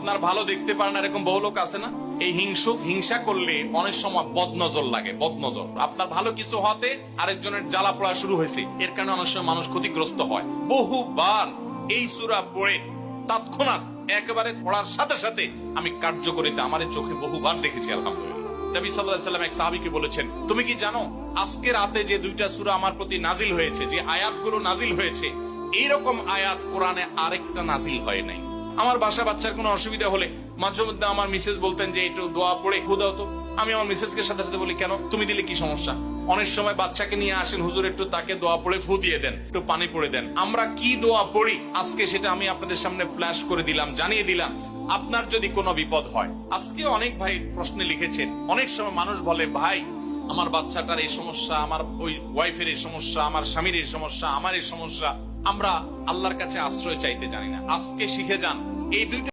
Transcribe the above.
আপনার ভালো দেখতে পারেন এরকম বহু লোক আছে না? এই হিংসা করলে অনেক সময় বদনজর লাগে, বদনজর। আপনার ভালো কিছু হতে আরেকজনের জ্বালা পড়া শুরু হয়েছে, এর কারণে অনেক সময় মানুষ ক্ষতিগ্রস্ত হয়। বহুবার এই সূরা পড়ে তৎক্ষণাৎ একেবারে পড়ার সাথে সাথে আমি কার্যকরিতা আমার চোখে বহুবার দেখেছি, আলহামদুলিল্লাহ। নবী সাল্লাল্লাহু আলাইহি ওয়াসাল্লাম এক সাহাবীকে বলেছেন, তুমি কি জানো আজকে রাতে যে দুইটা সূরা আমার প্রতি নাজিল হয়েছে, যে আয়াতগুলো নাজিল হয়েছে, এইরকম আয়াত কোরআনে আরেকটা নাজিল হয় নাই। আমার বাসা বাচ্চার কোনো অসুবিধা হলে মাঝে মধ্যে আমার মিসেস বলতেন যে একটু দোয়া পড়ে খু দাও তো। আমি আমার মিসেসকে সাথে সাথে বলি, কেন, তুমি দিলে কি সমস্যা? অনেক সময় বাচ্চাকে নিয়ে আসেন, হুজুর একটু তাকে দোয়া পড়ে ফু দিয়ে দেন, একটু পানি পড়ে দেন। আমরা কি দোয়া পড়ি আজকে সেটা আমি আপনাদের সামনে ফ্ল্যাশ করে দিলাম, জানিয়ে দিলাম। আপনার যদি কোনো বিপদ হয়, আজকে অনেক ভাই প্রশ্নে লিখেছেন, অনেক সময় মানুষ বলে, ভাই আমার বাচ্চাটার এই সমস্যা, আমার ওই ওয়াইফের এই সমস্যা, আমার স্বামীর এই সমস্যা, আমার এই সমস্যা। আমরা আল্লাহর কাছে আশ্রয় চাইতে জানি না। আজকে শিখে যান এই দুইটা